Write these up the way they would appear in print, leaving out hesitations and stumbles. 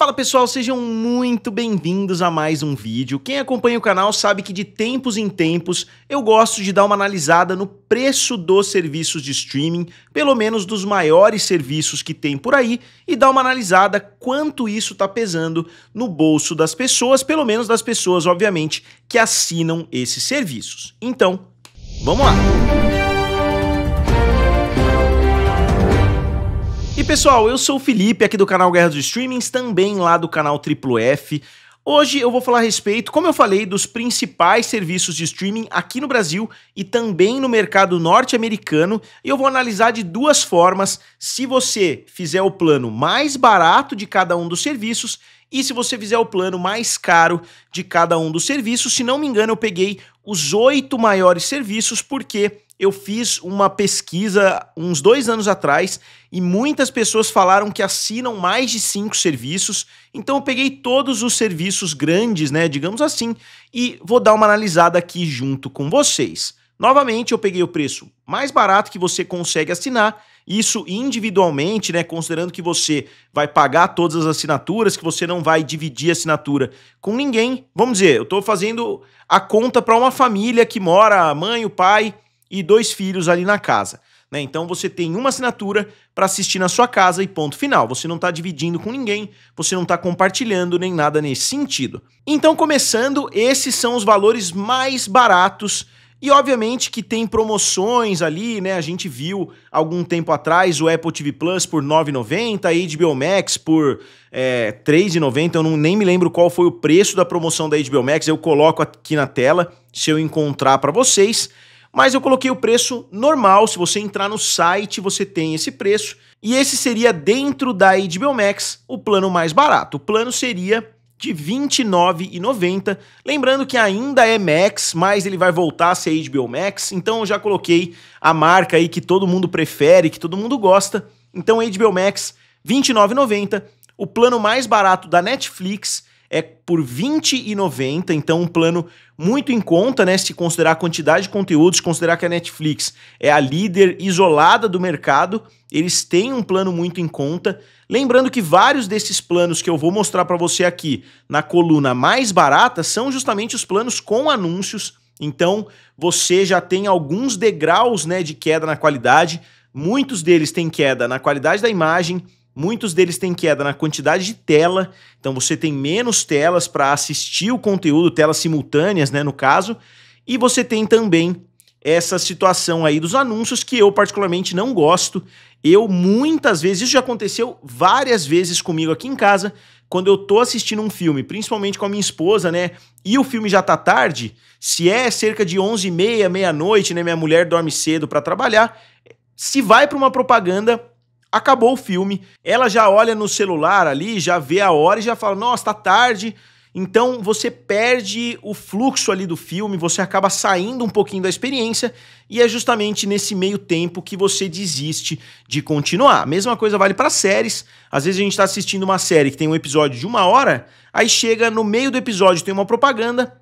Fala pessoal, sejam muito bem-vindos a mais um vídeo. Quem acompanha o canal sabe que de tempos em tempos eu gosto de dar uma analisada no preço dos serviços de streaming, pelo menos dos maiores serviços que tem por aí, e dar uma analisada quanto isso tá pesando no bolso das pessoas, pelo menos das pessoas, obviamente, que assinam esses serviços. Então, vamos lá! E pessoal, eu sou o Felipe, aqui do canal Guerra dos Streamings, também lá do canal Triplo F. Hoje eu vou falar a respeito, como eu falei, dos principais serviços de streaming aqui no Brasil e também no mercado norte-americano, e eu vou analisar de duas formas se você fizer o plano mais barato de cada um dos serviços e se você fizer o plano mais caro de cada um dos serviços. Se não me engano, eu peguei os 8 maiores serviços porque eu fiz uma pesquisa uns 2 anos atrás e muitas pessoas falaram que assinam mais de 5 serviços, então eu peguei todos os serviços grandes, né, digamos assim, e vou dar uma analisada aqui junto com vocês. Novamente, eu peguei o preço mais barato que você consegue assinar, isso individualmente, né, considerando que você vai pagar todas as assinaturas, que você não vai dividir a assinatura com ninguém. Vamos dizer, eu estou fazendo a conta para uma família que mora a mãe, o pai e 2 filhos ali na casa, né? Então você tem uma assinatura para assistir na sua casa e ponto final. Você não está dividindo com ninguém, você não está compartilhando nem nada nesse sentido. Então, começando, esses são os valores mais baratos e obviamente que tem promoções ali, né? A gente viu algum tempo atrás o Apple TV Plus por R$ 9,90, a HBO Max por R$ 3,90, eu nem me lembro qual foi o preço da promoção da HBO Max, eu coloco aqui na tela se eu encontrar para vocês. Mas eu coloquei o preço normal, se você entrar no site você tem esse preço, e esse seria dentro da HBO Max o plano mais barato. O plano seria de R$ 29,90, lembrando que ainda é Max, mas ele vai voltar a ser HBO Max, então eu já coloquei a marca aí que todo mundo prefere, que todo mundo gosta, então HBO Max R$ 29,90, o plano mais barato da Netflix é por R$ 20,90, então um plano muito em conta, né, se considerar a quantidade de conteúdos, considerar que a Netflix é a líder isolada do mercado, eles têm um plano muito em conta. Lembrando que vários desses planos que eu vou mostrar para você aqui na coluna mais barata são justamente os planos com anúncios, então você já tem alguns degraus, né, de queda na qualidade, muitos deles têm queda na qualidade da imagem, muitos deles têm queda na quantidade de tela, então você tem menos telas para assistir o conteúdo, telas simultâneas, né, no caso, e você tem também essa situação aí dos anúncios que eu particularmente não gosto. Eu muitas vezes, isso já aconteceu várias vezes comigo aqui em casa, quando eu tô assistindo um filme, principalmente com a minha esposa, né, e o filme já tá tarde, se é cerca de 11h30, meia-noite, né, minha mulher dorme cedo para trabalhar, se vai para uma propaganda, acabou o filme, ela já olha no celular ali, já vê a hora e já fala, nossa, tá tarde. Então você perde o fluxo ali do filme, você acaba saindo um pouquinho da experiência e é justamente nesse meio tempo que você desiste de continuar. A mesma coisa vale para séries. Às vezes a gente tá assistindo uma série que tem um episódio de 1 hora, aí chega no meio do episódio tem uma propaganda,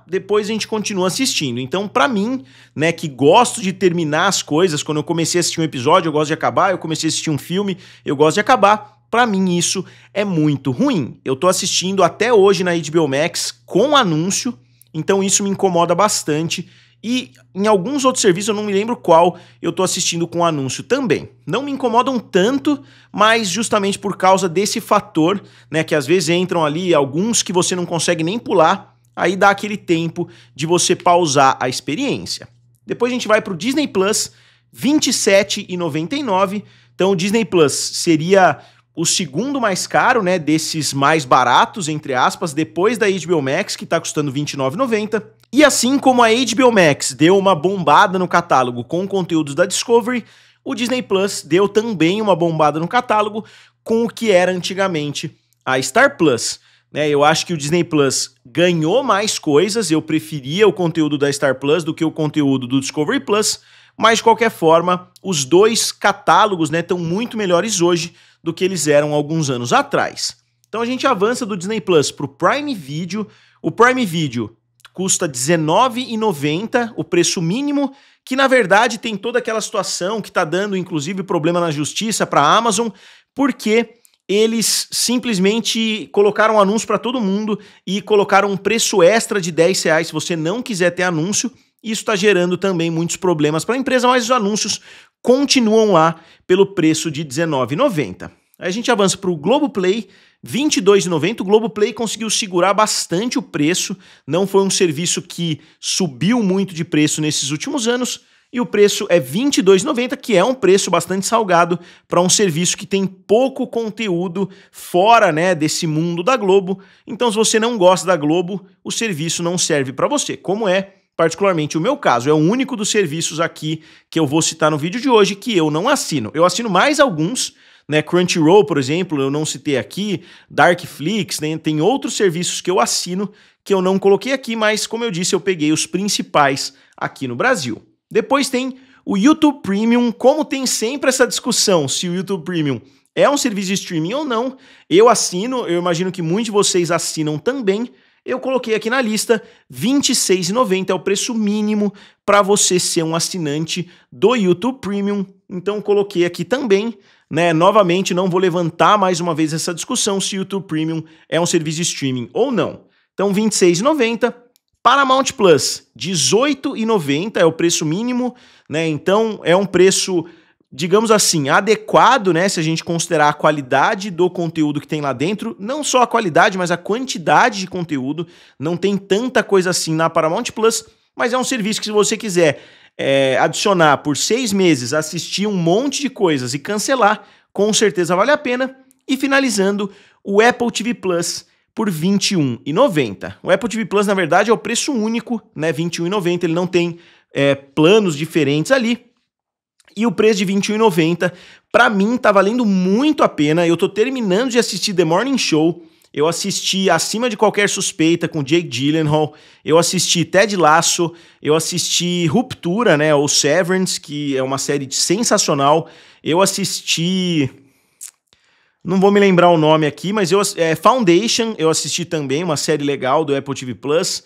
depois a gente continua assistindo. Então, pra mim, né, que gosto de terminar as coisas, quando eu comecei a assistir um episódio, eu gosto de acabar, eu comecei a assistir um filme, eu gosto de acabar. Pra mim isso é muito ruim. Eu tô assistindo até hoje na HBO Max com anúncio, então isso me incomoda bastante. E em alguns outros serviços, eu não me lembro qual, eu tô assistindo com anúncio também. Não me incomodam tanto, mas justamente por causa desse fator, né, que às vezes entram ali alguns que você não consegue nem pular, aí dá aquele tempo de você pausar a experiência. Depois a gente vai pro Disney Plus, R$ 27,99. Então o Disney Plus seria o segundo mais caro, né, desses mais baratos, entre aspas, depois da HBO Max, que tá custando R$ 29,90. E assim como a HBO Max deu uma bombada no catálogo com conteúdos da Discovery, o Disney Plus deu também uma bombada no catálogo com o que era antigamente a Star Plus. Né, eu acho que o Disney Plus ganhou mais coisas, eu preferia o conteúdo da Star Plus do que o conteúdo do Discovery Plus, mas de qualquer forma, os dois catálogos, né, estão muito melhores hoje do que eles eram alguns anos atrás. Então a gente avança do Disney Plus para o Prime Video. O Prime Video custa R$ 19,90, o preço mínimo, que na verdade tem toda aquela situação que está dando inclusive problema na justiça para a Amazon, porque eles simplesmente colocaram anúncio para todo mundo e colocaram um preço extra de R$10 se você não quiser ter anúncio. Isso está gerando também muitos problemas para a empresa, mas os anúncios continuam lá pelo preço de R$19,90. Aí a gente avança para o Globoplay, R$22,90. O Globoplay conseguiu segurar bastante o preço, não foi um serviço que subiu muito de preço nesses últimos anos, e o preço é R$22,90, que é um preço bastante salgado para um serviço que tem pouco conteúdo fora, né, desse mundo da Globo. Então, se você não gosta da Globo, o serviço não serve para você, como é particularmente o meu caso. É o único dos serviços aqui que eu vou citar no vídeo de hoje que eu não assino. Eu assino mais alguns, né, Crunchyroll, por exemplo, eu não citei aqui, Darkflix, né, tem outros serviços que eu assino que eu não coloquei aqui, mas como eu disse, eu peguei os principais aqui no Brasil. Depois tem o YouTube Premium. Como tem sempre essa discussão se o YouTube Premium é um serviço de streaming ou não, eu assino, eu imagino que muitos de vocês assinam também. Eu coloquei aqui na lista, R$26,90 é o preço mínimo para você ser um assinante do YouTube Premium. Então coloquei aqui também, né? Novamente, não vou levantar mais uma vez essa discussão se o YouTube Premium é um serviço de streaming ou não. Então R$26,90. Paramount Plus, R$18,90 é o preço mínimo, né? Então é um preço, digamos assim, adequado, né? Se a gente considerar a qualidade do conteúdo que tem lá dentro, não só a qualidade, mas a quantidade de conteúdo. Não tem tanta coisa assim na Paramount Plus, mas é um serviço que, se você quiser adicionar por 6 meses, assistir um monte de coisas e cancelar, com certeza vale a pena. E finalizando, o Apple TV Plus por R$21,90. O Apple TV Plus, na verdade, é o preço único, né? R$21,90, ele não tem planos diferentes ali. E o preço de R$21,90, para mim, tá valendo muito a pena. Eu tô terminando de assistir The Morning Show, eu assisti Acima de Qualquer Suspeita com Jake Gyllenhaal, eu assisti Ted Lasso, eu assisti Ruptura, né, ou Severance, que é uma série sensacional, eu assisti... Não vou me lembrar o nome aqui, mas Foundation, eu assisti também, uma série legal do Apple TV Plus.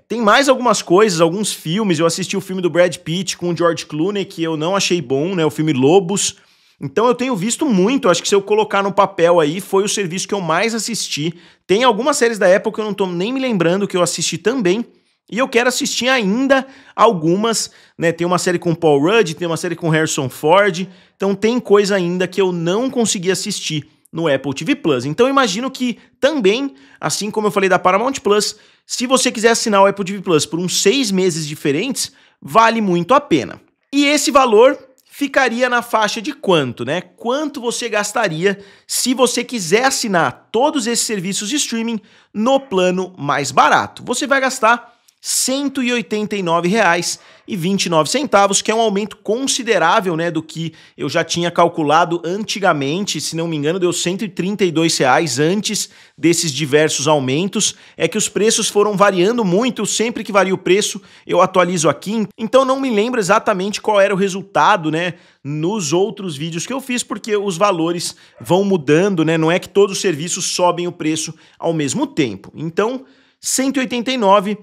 Tem mais algumas coisas, alguns filmes. Eu assisti o filme do Brad Pitt com o George Clooney, que eu não achei bom, né? O filme Lobos. Então eu tenho visto muito, acho que se eu colocar no papel aí, foi o serviço que eu mais assisti. Tem algumas séries da Apple que eu não tô nem me lembrando que eu assisti também. E eu quero assistir ainda algumas, né? Tem uma série com Paul Rudd, tem uma série com Harrison Ford, então tem coisa ainda que eu não consegui assistir no Apple TV Plus. Então eu imagino que também, assim como eu falei da Paramount Plus, se você quiser assinar o Apple TV Plus por uns 6 meses diferentes, vale muito a pena. E esse valor ficaria na faixa de quanto, né? Quanto você gastaria se você quiser assinar todos esses serviços de streaming no plano mais barato? Você vai gastar R$189,29, que é um aumento considerável, né, do que eu já tinha calculado antigamente. Se não me engano, deu R$132 antes desses diversos aumentos. É que os preços foram variando muito, sempre que varia o preço eu atualizo aqui, então não me lembro exatamente qual era o resultado, né, nos outros vídeos que eu fiz, porque os valores vão mudando, né, não é que todos os serviços sobem o preço ao mesmo tempo. Então, R$189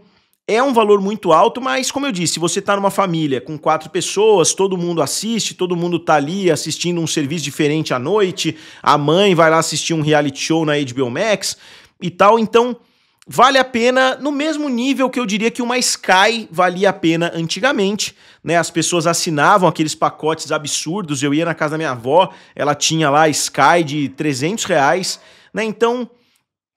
é um valor muito alto, mas como eu disse, se você está numa família com 4 pessoas, todo mundo assiste, todo mundo tá ali assistindo um serviço diferente à noite, a mãe vai lá assistir um reality show na HBO Max e tal, então vale a pena no mesmo nível que eu diria que uma Sky valia a pena antigamente, né? As pessoas assinavam aqueles pacotes absurdos, eu ia na casa da minha avó, ela tinha lá Sky de R$300, né? Então,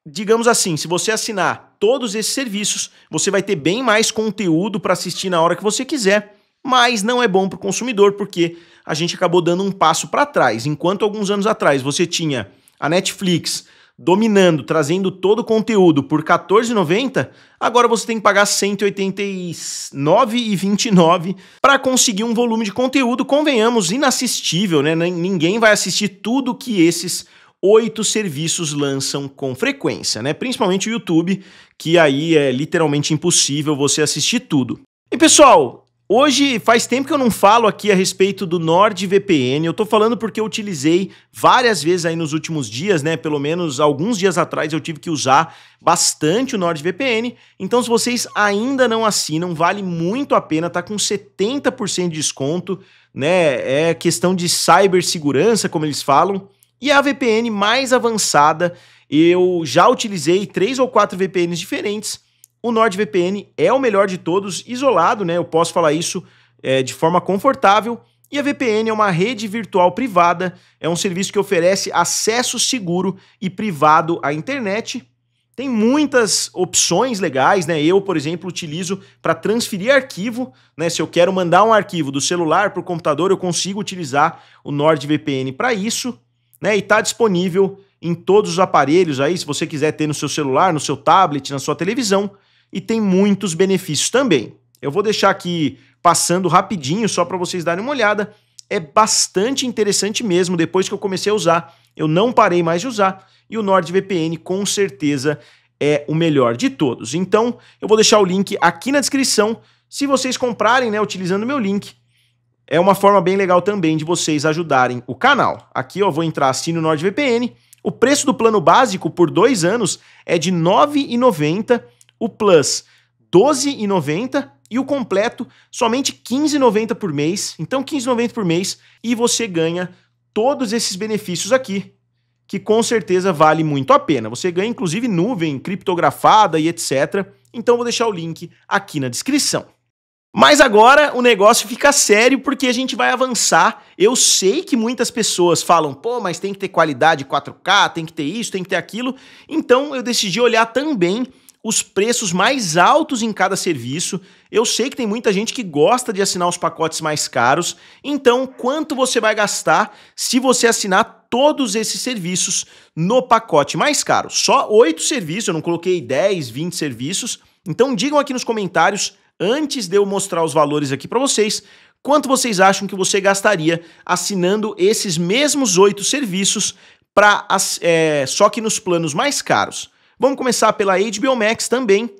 digamos assim, se você assinar todos esses serviços, você vai ter bem mais conteúdo para assistir na hora que você quiser, mas não é bom para o consumidor porque a gente acabou dando um passo para trás. Enquanto alguns anos atrás você tinha a Netflix dominando, trazendo todo o conteúdo por R$14,90, agora você tem que pagar R$189,29 para conseguir um volume de conteúdo, convenhamos, inassistível, né? Ninguém vai assistir tudo que esses 8 serviços lançam com frequência, né? Principalmente o YouTube, que aí é literalmente impossível você assistir tudo. E pessoal, hoje faz tempo que eu não falo aqui a respeito do NordVPN, eu tô falando porque eu utilizei várias vezes aí nos últimos dias, né? Pelo menos alguns dias atrás eu tive que usar bastante o NordVPN, então se vocês ainda não assinam, vale muito a pena, tá com 70% de desconto, né? É questão de cibersegurança, como eles falam. E a VPN mais avançada, eu já utilizei 3 ou 4 VPNs diferentes. O NordVPN é o melhor de todos, isolado, né? Eu posso falar isso de forma confortável. E a VPN é uma rede virtual privada, é um serviço que oferece acesso seguro e privado à internet. Tem muitas opções legais, né? Eu, por exemplo, utilizo para transferir arquivo, né? Se eu quero mandar um arquivo do celular para o computador, eu consigo utilizar o NordVPN para isso, né? E está disponível em todos os aparelhos aí, se você quiser ter no seu celular, no seu tablet, na sua televisão, e tem muitos benefícios também. Eu vou deixar aqui passando rapidinho só para vocês darem uma olhada. É bastante interessante mesmo, depois que eu comecei a usar, eu não parei mais de usar, e o NordVPN com certeza é o melhor de todos. Então, eu vou deixar o link aqui na descrição. Se vocês comprarem, né, utilizando o meu link, é uma forma bem legal também de vocês ajudarem o canal. Aqui eu vou entrar assim no NordVPN. O preço do plano básico por 2 anos é de R$ 9,90, o Plus R$ 12,90 e o completo somente R$ 15,90 por mês. Então R$ 15,90 por mês e você ganha todos esses benefícios aqui, que com certeza vale muito a pena. Você ganha inclusive nuvem criptografada e etc. Então vou deixar o link aqui na descrição. Mas agora o negócio fica sério porque a gente vai avançar. Eu sei que muitas pessoas falam, pô, mas tem que ter qualidade 4K, tem que ter isso, tem que ter aquilo. Então eu decidi olhar também os preços mais altos em cada serviço. Eu sei que tem muita gente que gosta de assinar os pacotes mais caros. Então, quanto você vai gastar se você assinar todos esses serviços no pacote mais caro? Só 8 serviços, eu não coloquei 10, 20 serviços. Então digam aqui nos comentários, antes de eu mostrar os valores aqui para vocês, quanto vocês acham que você gastaria assinando esses mesmos 8 serviços, só que nos planos mais caros. Vamos começar pela HBO Max também, R$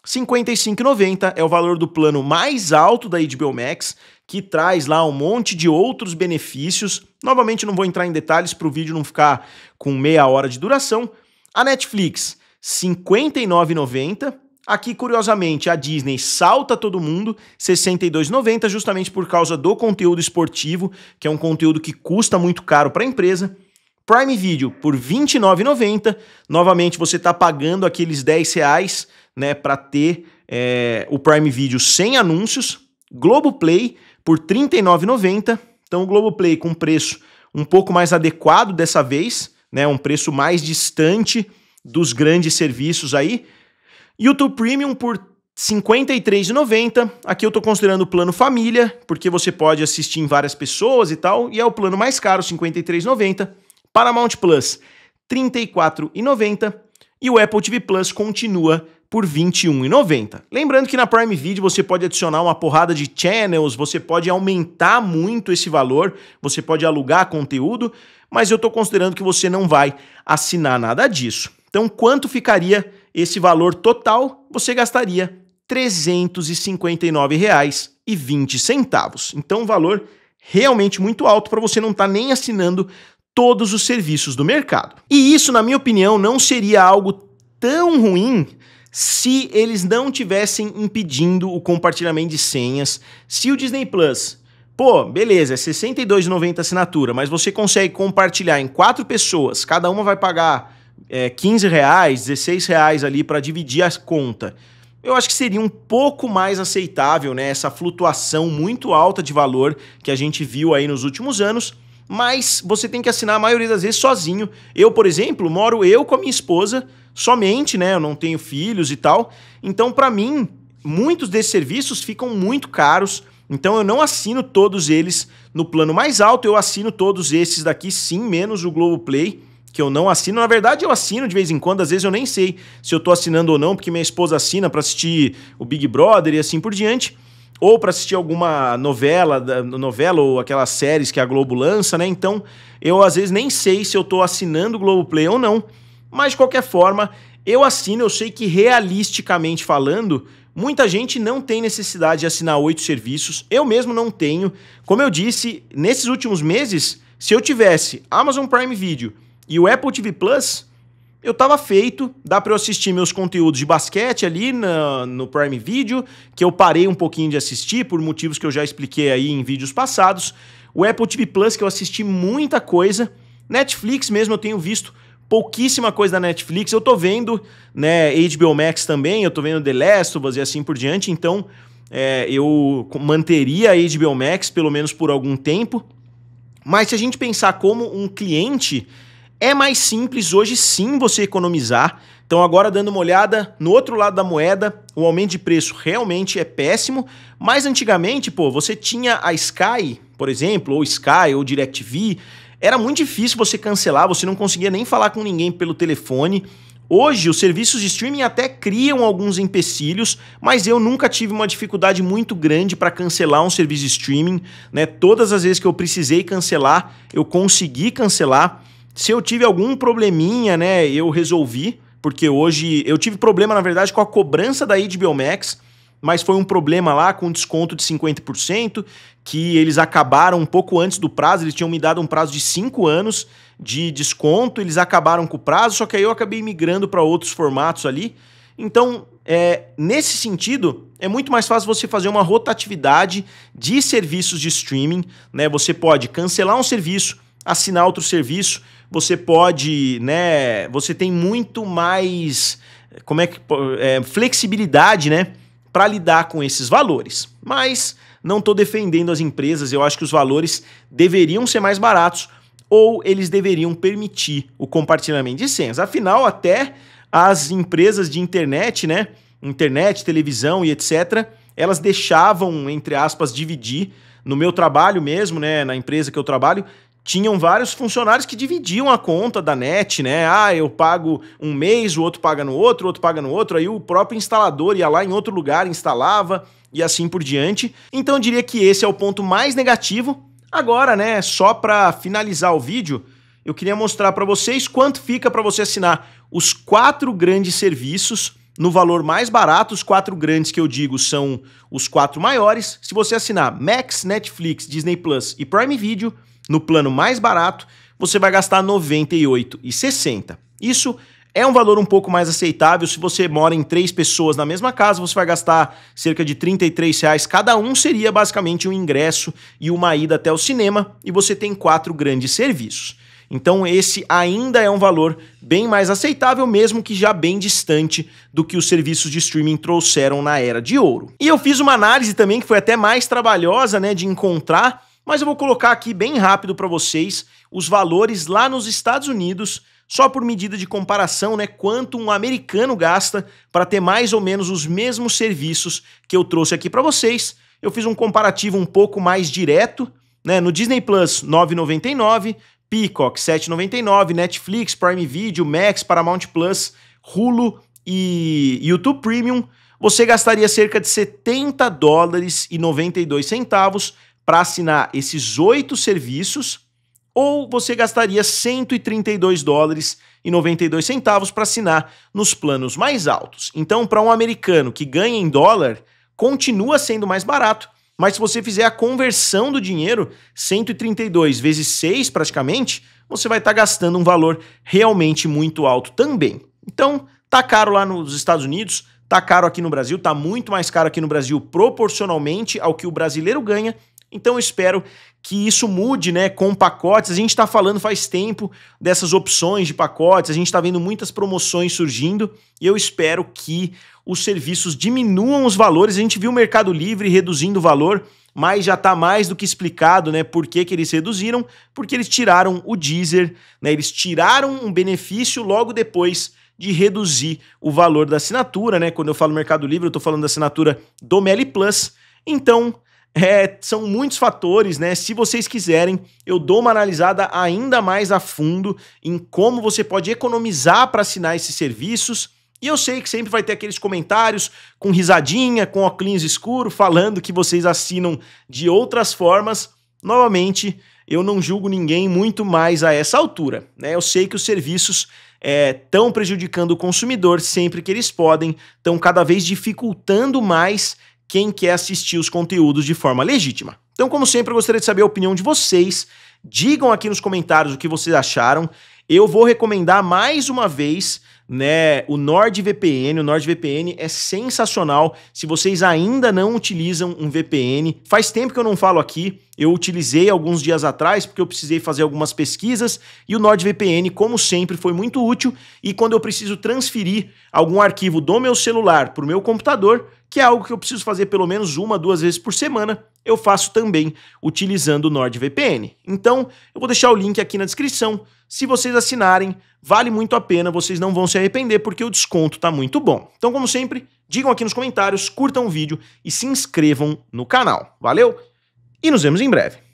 55,90 é o valor do plano mais alto da HBO Max, que traz lá um monte de outros benefícios. Novamente não vou entrar em detalhes para o vídeo não ficar com meia hora de duração. A Netflix, R$ 59,90. Aqui, curiosamente, a Disney salta todo mundo, R$ 62,90, justamente por causa do conteúdo esportivo, que é um conteúdo que custa muito caro para a empresa. Prime Video por R$ 29,90. Novamente, você está pagando aqueles R$10, né, para ter o Prime Video sem anúncios. Globoplay por R$ 39,90. Então, o Globoplay com preço um pouco mais adequado dessa vez, né, um preço mais distante dos grandes serviços aí. YouTube Premium por R$ 53,90. Aqui eu estou considerando o plano família, porque você pode assistir em várias pessoas e tal, e é o plano mais caro, R$ 53,90. Paramount Plus, R$ 34,90. E o Apple TV Plus continua por R$ 21,90. Lembrando que na Prime Video você pode adicionar uma porrada de channels, você pode aumentar muito esse valor, você pode alugar conteúdo, mas eu estou considerando que você não vai assinar nada disso. Então, quanto ficaria esse valor total? Você gastaria R$ 359,20. Então, um valor realmente muito alto para você não estar nem assinando todos os serviços do mercado. E isso, na minha opinião, não seria algo tão ruim se eles não tivessem impedindo o compartilhamento de senhas. Se o Disney Plus, pô, beleza, é R$ 62,90 a assinatura, mas você consegue compartilhar em 4 pessoas, cada uma vai pagar R$15, R$16 ali para dividir a conta. Eu acho que seria um pouco mais aceitável, né, essa flutuação muito alta de valor que a gente viu aí nos últimos anos, mas você tem que assinar a maioria das vezes sozinho. Eu, por exemplo, moro eu com a minha esposa somente, né, eu não tenho filhos e tal, então para mim, muitos desses serviços ficam muito caros, então eu não assino todos eles no plano mais alto, eu assino todos esses daqui sim, menos o Globoplay, que eu não assino. Na verdade, eu assino de vez em quando, às vezes eu nem sei se eu tô assinando ou não, porque minha esposa assina para assistir o Big Brother e assim por diante, ou para assistir alguma novela ou aquelas séries que a Globo lança, né? Então, eu às vezes nem sei se eu tô assinando o Globoplay ou não, mas de qualquer forma, eu assino. Eu sei que realisticamente falando, muita gente não tem necessidade de assinar 8 serviços, eu mesmo não tenho. Como eu disse, nesses últimos meses, se eu tivesse Amazon Prime Video e o Apple TV Plus, eu tava feito, dá para eu assistir meus conteúdos de basquete ali no Prime Video, que eu parei um pouquinho de assistir por motivos que eu já expliquei aí em vídeos passados. O Apple TV Plus, que eu assisti muita coisa, Netflix mesmo eu tenho visto pouquíssima coisa da Netflix. Eu tô vendo, né, HBO Max também, eu tô vendo The Last of Us e assim por diante, então eu manteria a HBO Max pelo menos por algum tempo. Mas se a gente pensar como um cliente, é mais simples hoje sim você economizar. Então agora dando uma olhada no outro lado da moeda, o aumento de preço realmente é péssimo, mas antigamente, pô, você tinha a Sky, por exemplo, ou Sky, ou DirecTV, era muito difícil você cancelar, você não conseguia nem falar com ninguém pelo telefone. Hoje, os serviços de streaming até criam alguns empecilhos, mas eu nunca tive uma dificuldade muito grande para cancelar um serviço de streaming, né? Todas as vezes que eu precisei cancelar, eu consegui cancelar. Se eu tive algum probleminha, né, eu resolvi, porque hoje eu tive problema, na verdade, com a cobrança da HBO Max, mas foi um problema lá com desconto de 50%, que eles acabaram um pouco antes do prazo, eles tinham me dado um prazo de 5 anos de desconto, eles acabaram com o prazo, só que aí eu acabei migrando para outros formatos ali. Então, nesse sentido, é muito mais fácil você fazer uma rotatividade de serviços de streaming, né? Você pode cancelar um serviço, assinar outro serviço, você pode, né? Você tem muito mais, flexibilidade, né? Para lidar com esses valores. Mas não estou defendendo as empresas, eu acho que os valores deveriam ser mais baratos ou eles deveriam permitir o compartilhamento de senhas. Afinal, até as empresas de internet, né? Internet, televisão e etc., elas deixavam, entre aspas, dividir. No meu trabalho mesmo, né? Na empresa que eu trabalho, tinham vários funcionários que dividiam a conta da net, né? Ah, eu pago um mês, o outro paga no outro, o outro paga no outro, aí o próprio instalador ia lá em outro lugar, instalava e assim por diante. Então eu diria que esse é o ponto mais negativo. Agora, né, só para finalizar o vídeo, eu queria mostrar para vocês quanto fica para você assinar os 4 grandes serviços no valor mais barato. Os 4 grandes que eu digo são os 4 maiores. Se você assinar Max, Netflix, Disney Plus e Prime Video, no plano mais barato, você vai gastar R$ 98,60. Isso é um valor um pouco mais aceitável. Se você mora em 3 pessoas na mesma casa, você vai gastar cerca de R$ 33 cada um, seria basicamente um ingresso e uma ida até o cinema, e você tem 4 grandes serviços. Então esse ainda é um valor bem mais aceitável, mesmo que já bem distante do que os serviços de streaming trouxeram na Era de Ouro. E eu fiz uma análise também que foi até mais trabalhosa, né, de encontrar, mas eu vou colocar aqui bem rápido para vocês os valores lá nos Estados Unidos, só por medida de comparação, né, quanto um americano gasta para ter mais ou menos os mesmos serviços que eu trouxe aqui para vocês. Eu fiz um comparativo um pouco mais direto, né, no Disney Plus, R$ 9,99, Peacock, R$ 7,99, Netflix, Prime Video, Max, Paramount Plus, Hulu e YouTube Premium, você gastaria cerca de $70,92 para assinar esses 8 serviços, ou você gastaria $132,92 para assinar nos planos mais altos. Então, para um americano que ganha em dólar, continua sendo mais barato, mas se você fizer a conversão do dinheiro, 132 vezes 6 praticamente, você vai estar gastando um valor realmente muito alto também. Então, tá caro lá nos Estados Unidos, tá caro aqui no Brasil, tá muito mais caro aqui no Brasil proporcionalmente ao que o brasileiro ganha. Então eu espero que isso mude, né, com pacotes. A gente está falando faz tempo dessas opções de pacotes, a gente está vendo muitas promoções surgindo e eu espero que os serviços diminuam os valores. A gente viu o Mercado Livre reduzindo o valor, mas já está mais do que explicado, né, por que eles reduziram, porque eles tiraram o Deezer, né, eles tiraram um benefício logo depois de reduzir o valor da assinatura, né. Quando eu falo Mercado Livre, eu estou falando da assinatura do Meli Plus. Então são muitos fatores, né? Se vocês quiserem, eu dou uma analisada ainda mais a fundo em como você pode economizar para assinar esses serviços. E eu sei que sempre vai ter aqueles comentários com risadinha, com óculos escuro, falando que vocês assinam de outras formas. Novamente, eu não julgo ninguém muito mais a essa altura, né? Eu sei que os serviços estão prejudicando o consumidor sempre que eles podem, estão cada vez dificultando mais quem quer assistir os conteúdos de forma legítima. Então, como sempre, eu gostaria de saber a opinião de vocês. Digam aqui nos comentários o que vocês acharam. Eu vou recomendar mais uma vez, né, o NordVPN. O NordVPN é sensacional. Se vocês ainda não utilizam um VPN, faz tempo que eu não falo aqui, eu utilizei alguns dias atrás porque eu precisei fazer algumas pesquisas e o NordVPN, como sempre, foi muito útil. E quando eu preciso transferir algum arquivo do meu celular para o meu computador, que é algo que eu preciso fazer pelo menos 1 a 2 vezes por semana, eu faço também utilizando o NordVPN. Então, eu vou deixar o link aqui na descrição. Se vocês assinarem, vale muito a pena, vocês não vão se arrepender porque o desconto tá muito bom. Então, como sempre, digam aqui nos comentários, curtam o vídeo e se inscrevam no canal. Valeu? E nos vemos em breve.